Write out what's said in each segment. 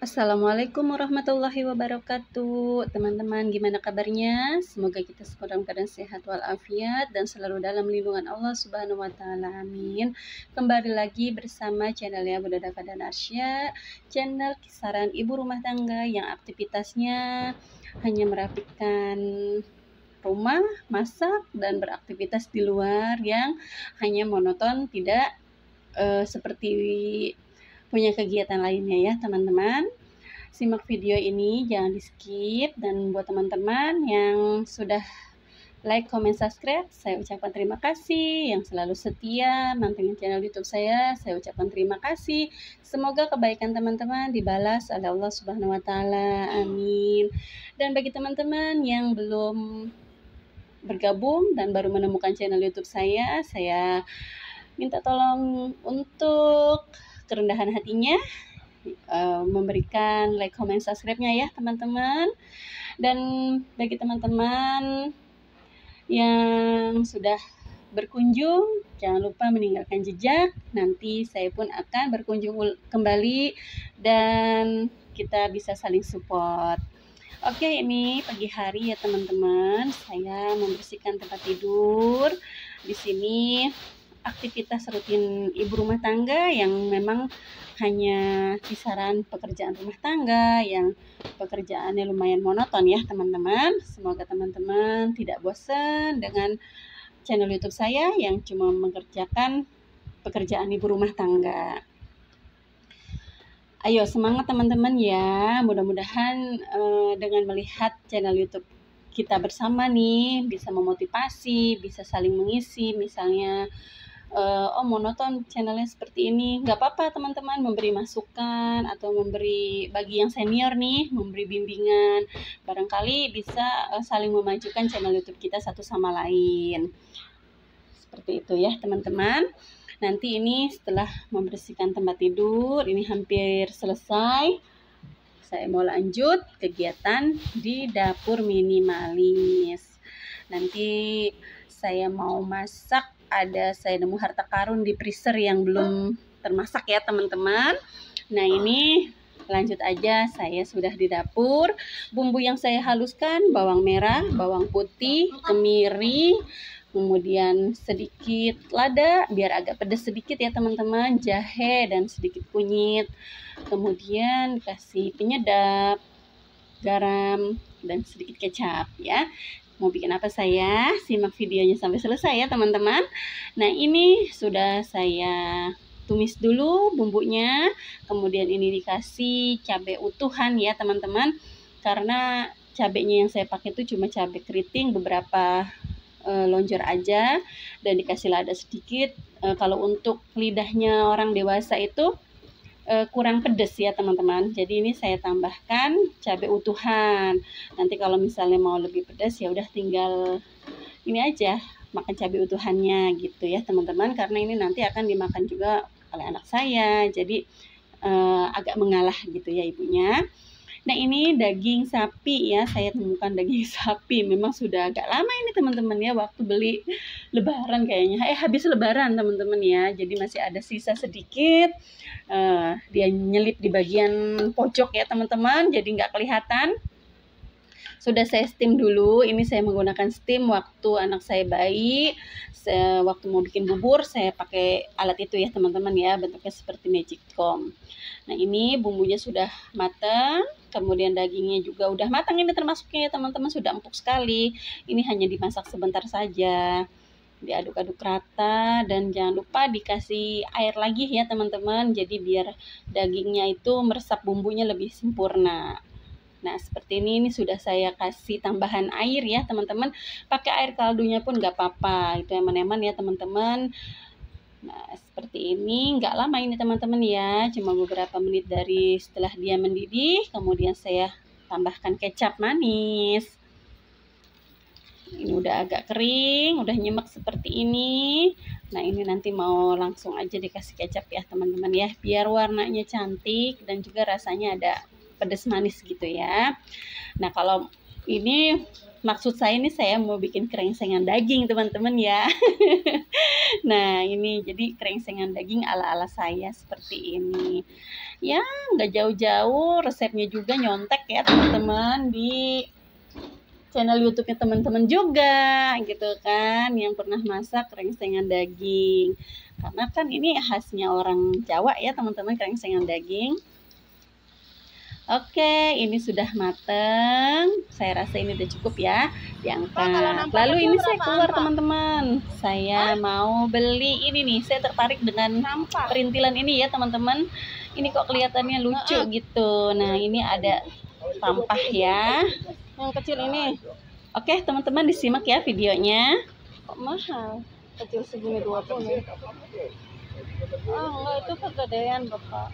Assalamualaikum warahmatullahi wabarakatuh. Teman-teman, gimana kabarnya? Semoga kita semua dalam keadaan sehat walafiat dan selalu dalam lindungan Allah Subhanahu wa taala. Amin. Kembali lagi bersama channelnya Bunda Dava dan Arsya, channel kisaran ibu rumah tangga yang aktivitasnya hanya merapikan rumah, masak dan beraktivitas di luar yang hanya monoton, tidak seperti punya kegiatan lainnya ya teman-teman. Simak video ini, jangan di skip. Dan buat teman-teman yang sudah like, comment, subscribe, saya ucapkan terima kasih. Yang selalu setia mantengin channel YouTube saya ucapkan terima kasih. Semoga kebaikan teman-teman dibalas oleh Allah Subhanahu wa taala. Amin. Dan bagi teman-teman yang belum bergabung dan baru menemukan channel YouTube saya minta tolong untuk kerendahan hatinya memberikan like, comment, subscribe-nya ya teman-teman. Dan bagi teman-teman yang sudah berkunjung, jangan lupa meninggalkan jejak. Nanti saya pun akan berkunjung kembali dan kita bisa saling support. Oke, ini pagi hari ya teman-teman. Saya membersihkan tempat tidur. Di sini aktivitas rutin ibu rumah tangga yang memang hanya kisaran pekerjaan rumah tangga yang pekerjaannya lumayan monoton ya teman-teman. Semoga teman-teman tidak bosan dengan channel YouTube saya yang cuma mengerjakan pekerjaan ibu rumah tangga. Ayo semangat teman-teman ya. Mudah-mudahan dengan melihat channel YouTube kita bersama nih bisa memotivasi, bisa saling mengisi. Misalnya monoton channelnya seperti ini, nggak apa-apa teman-teman memberi masukan atau memberi bagi yang senior nih, memberi bimbingan, barangkali bisa saling memajukan channel YouTube kita satu sama lain. Seperti itu ya teman-teman. Nanti ini setelah membersihkan tempat tidur, ini hampir selesai, saya mau lanjut kegiatan di dapur minimalis. Nanti saya mau masak. Saya nemu harta karun di freezer yang belum termasak ya teman-teman. Nah ini lanjut aja, saya sudah di dapur. Bumbu yang saya haluskan, bawang merah, bawang putih, kemiri, kemudian sedikit lada biar agak pedas sedikit ya teman-teman, jahe dan sedikit kunyit. Kemudian kasih penyedap, garam dan sedikit kecap ya. Mau bikin apa saya? Simak videonya sampai selesai ya teman-teman. Nah ini sudah saya tumis dulu bumbunya. Kemudian ini dikasih cabai utuhan ya teman-teman. Karena cabainya yang saya pakai itu cuma cabai keriting beberapa lonjor aja. Dan dikasih lada sedikit. Kalau untuk lidahnya orang dewasa itu kurang pedas ya teman-teman. Jadi ini saya tambahkan cabai utuhan. Nanti kalau misalnya mau lebih pedas ya udah tinggal ini aja makan cabai utuhannya gitu ya teman-teman, karena ini nanti akan dimakan juga oleh anak saya. Jadi agak mengalah gitu ya ibunya. Nah ini daging sapi ya, saya temukan daging sapi. Memang sudah agak lama ini teman-teman ya, waktu beli lebaran kayaknya. Habis lebaran teman-teman ya, jadi masih ada sisa sedikit. Dia nyelip di bagian pojok ya teman-teman, jadi nggak kelihatan. Sudah saya steam dulu. Ini saya menggunakan steam waktu anak saya bayi. Waktu mau bikin bubur saya pakai alat itu ya teman-teman ya, bentuknya seperti magicom. Nah ini bumbunya sudah matang, kemudian dagingnya juga udah matang ini termasuknya ya teman-teman, sudah empuk sekali. Ini hanya dimasak sebentar saja, diaduk-aduk rata dan jangan lupa dikasih air lagi ya teman-teman, jadi biar dagingnya itu meresap bumbunya lebih sempurna. Nah seperti ini sudah saya kasih tambahan air ya teman-teman, pakai air kaldunya pun nggak apa-apa, itu eman-eman ya teman-teman. Nah seperti ini, nggak lama ini teman-teman ya, cuma beberapa menit dari setelah dia mendidih. Kemudian saya tambahkan kecap manis. Ini udah agak kering, udah nyemek seperti ini. Nah ini nanti mau langsung aja dikasih kecap ya teman-teman ya, biar warnanya cantik dan juga rasanya ada pedas manis gitu ya. Nah kalau Ini maksud saya ini saya mau bikin krengsengan daging teman-teman ya. Nah ini jadi krengsengan daging ala-ala saya seperti ini. Ya nggak jauh-jauh, resepnya juga nyontek ya teman-teman di channel YouTube-nya teman-teman juga gitu kan, yang pernah masak krengsengan daging. Karena kan ini khasnya orang Jawa ya teman-teman, krengsengan daging. Oke, ini sudah mateng. Saya rasa ini udah cukup ya. Diangkat. Lalu ini saya keluar teman-teman. Saya mau beli ini nih. Saya tertarik dengan perintilan ini ya teman-teman. Ini kok kelihatannya lucu gitu. Nah ini ada tampah ya. Yang kecil ini. Oke teman-teman, disimak ya videonya. Kok mahal? Kecil segini 20. Ah enggak, itu kegedean Bapak.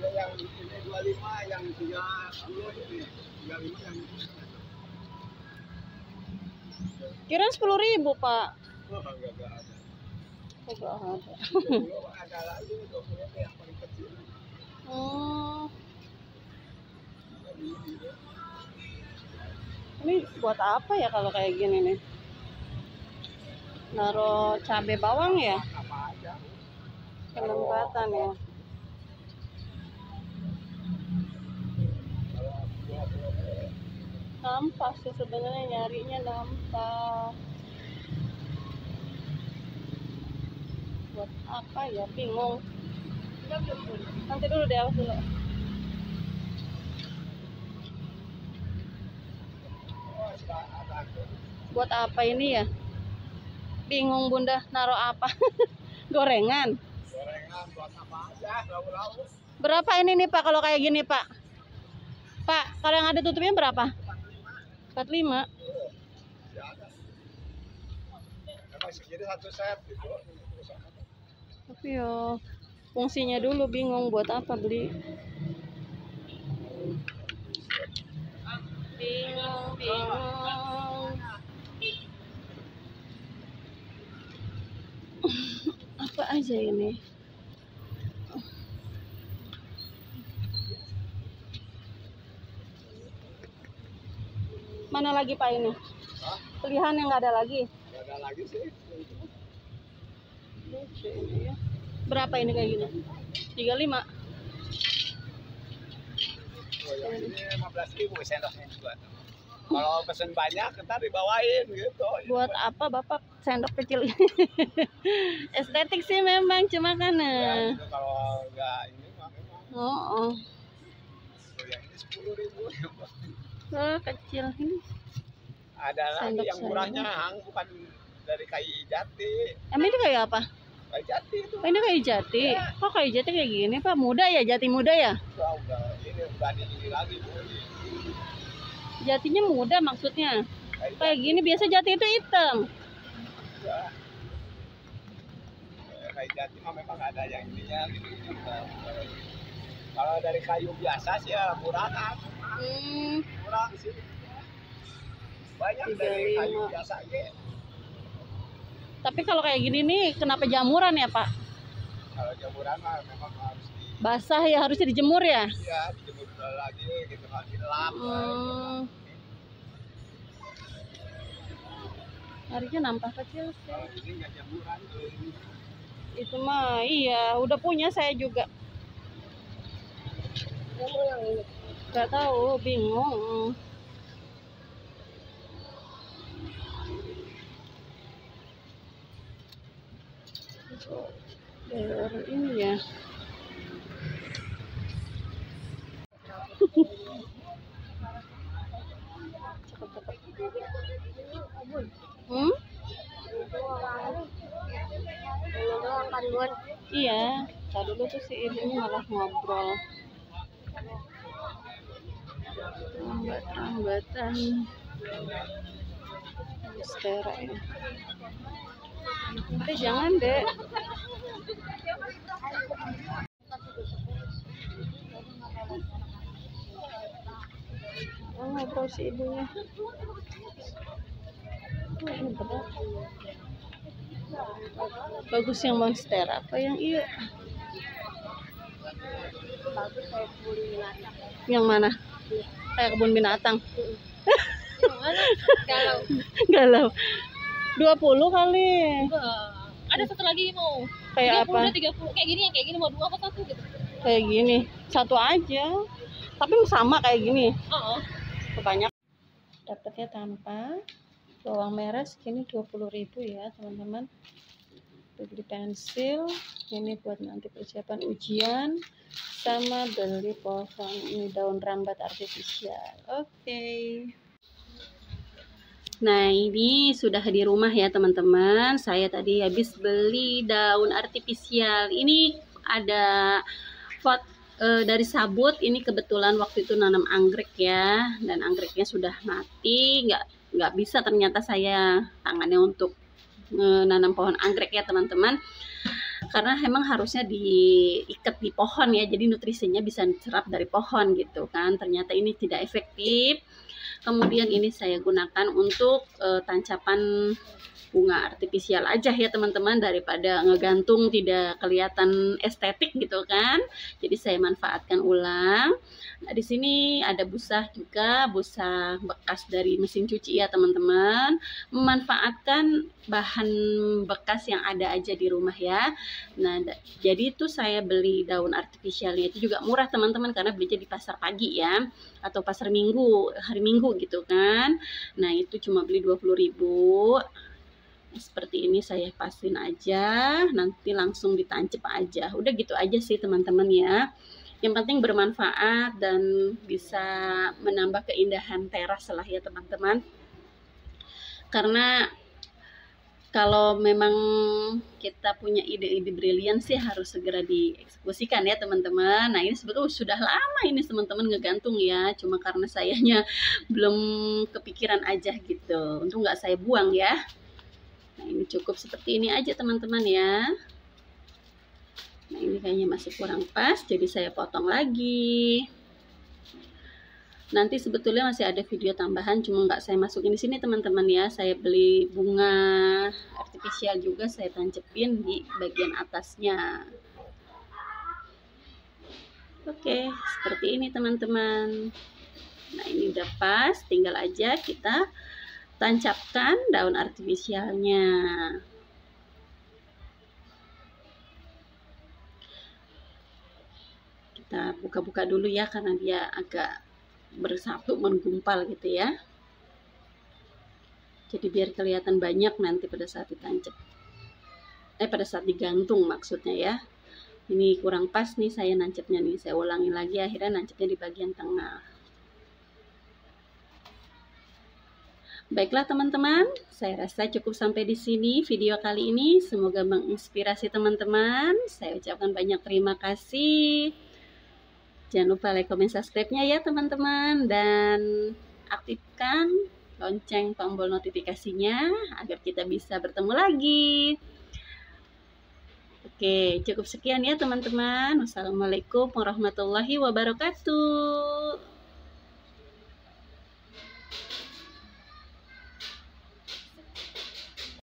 Yang 25, yang 30, 35 yang Kirain 10.000 Pak. enggak ada. Enggak ada. Ada lagi 20 yang paling kecil. Ini buat apa ya kalau kayak gini nih? Naruh cabai bawang ya? Apa aja? Penempatan ya. Nampak sih sebenarnya, nyarinya nampak. Buat apa ya? Bingung. Nanti dulu deh, awas dulu. Buat apa ini ya? Bingung Bunda, naruh apa? Gorengan. Gorengan buat apa aja? Lauk-lauk. Berapa ini nih Pak kalau kayak gini Pak? Pak, kalau yang ada tutupnya berapa? 45. Ya ada. Memang segini satu set gitu. Tapi yo fungsinya dulu bingung buat apa beli. Bingung. Apa aja ini? Mana lagi Pak ini? Pilihan yang nggak ada lagi. Nggak ada lagi sih. Lucu ini ya. Berapa ini kayak gini? 35. Oh, yang ini 15.000 sendoknya juga. Kalau pesen banyak, ntar dibawain gitu. Buat apa Bapak sendok kecil ini? Estetik sih memang, cuma kan Ya, itu kalau nggak ini mah memang. oh. Oh, yang ini 10.000. Kecil ini. Ada lagi Sendok yang murahnya, Hang, bukan dari kayu jati. Emang ini kayak apa? Kayu jati itu. Oh, ini kayu jati. Kok kayu jati kayak gini Pak? Muda ya, jati muda ya? Udah, ini udah ini lagi. Jatinya muda maksudnya. Kayak gini biasa jati itu hitam. Ya. Kayu jati mah memang ada yang ininya gitu. Kalau dari kayu biasa sih ya murahan. Murah sih. Banyak dari kayu 35. biasa gitu. Tapi kalau kayak gini nih, kenapa jamuran ya Pak? Kalau jamuran mah memang harus Basah ya, harusnya dijemur ya? dijemur lagi gitu, nggak dilap. Harusnya nampak kecil sih. Kalau ini nggak jamuran tuh. Itu mah iya, udah punya saya juga. Kamu yang ini. Gak tahu, bingung. Ini ya. Iya, tadi dulu tuh si ibunya malah ngobrol. Hambatan Monstera ya. Tapi jangan deh. Ngobrol si ibunya. Ini berat. Bagus yang Monstera apa yang iya? Bagus kayak kebun binatang. Yang mana? Kayak kebun binatang. Galau. 20 kali. Ada satu lagi mau Kayak 30, apa? 30. Kayak gini, yang kayak gini mau 2 apa 1 gitu. Kayak gini. Satu aja. Tapi sama kayak gini. Kebanyakan. Dapatnya tanpa bawang merah segini 20.000 ya, teman-teman. Beli pensil, ini buat nanti persiapan ujian, sama beli pohon ini daun rambat artifisial. Oke. Nah, ini sudah di rumah ya teman-teman. Saya tadi habis beli daun artifisial. Ini ada pot dari sabut. Ini kebetulan waktu itu nanam anggrek ya, dan anggreknya sudah mati. Nggak bisa ternyata saya tangannya untuk menanam pohon anggrek ya teman-teman. Karena emang harusnya diikat di pohon ya, jadi nutrisinya bisa diserap dari pohon gitu kan. Ternyata ini tidak efektif. Kemudian ini saya gunakan untuk tancapan bunga artifisial aja ya teman-teman, daripada ngegantung tidak kelihatan estetik gitu kan. Jadi saya manfaatkan ulang. Nah, di sini ada busa juga, busa bekas dari mesin cuci ya teman-teman. Memanfaatkan bahan bekas yang ada aja di rumah ya. Nah, jadi itu saya beli daun artifisialnya itu juga murah teman-teman, karena belinya di pasar pagi ya, atau pasar minggu, hari minggu gitu kan. Nah, itu cuma beli 20.000. Seperti ini saya pasin aja, nanti langsung ditancap aja. Udah gitu aja sih teman-teman ya. Yang penting bermanfaat dan bisa menambah keindahan teras lah ya teman-teman. Karena kalau memang kita punya ide-ide brilian sih harus segera dieksekusikan ya teman-teman. Nah, ini sebetulnya sudah lama ini teman-teman ngegantung ya, cuma karena sayanya belum kepikiran aja gitu. Untung nggak saya buang ya. Nah, ini cukup seperti ini aja teman-teman ya. Nah, ini kayaknya masih kurang pas, jadi saya potong lagi. Nanti sebetulnya masih ada video tambahan, cuma nggak saya masukin di sini teman-teman ya. Saya beli bunga artifisial juga, saya tancepin di bagian atasnya. Oke, seperti ini teman-teman. Nah, ini udah pas, tinggal aja kita tancapkan daun artifisialnya. Kita buka-buka dulu ya, karena dia agak bersatu menggumpal gitu ya. Jadi biar kelihatan banyak nanti pada saat ditancap. Pada saat digantung maksudnya ya. Ini kurang pas nih saya nancapnya nih. Saya ulangi lagi, akhirnya nancapnya di bagian tengah. Baiklah teman-teman, saya rasa cukup sampai di sini video kali ini. Semoga menginspirasi teman-teman. Saya ucapkan banyak terima kasih. Jangan lupa like, comment, subscribe-nya ya teman-teman. Dan aktifkan lonceng tombol notifikasinya agar kita bisa bertemu lagi. Oke, cukup sekian ya teman-teman. Wassalamualaikum warahmatullahi wabarakatuh.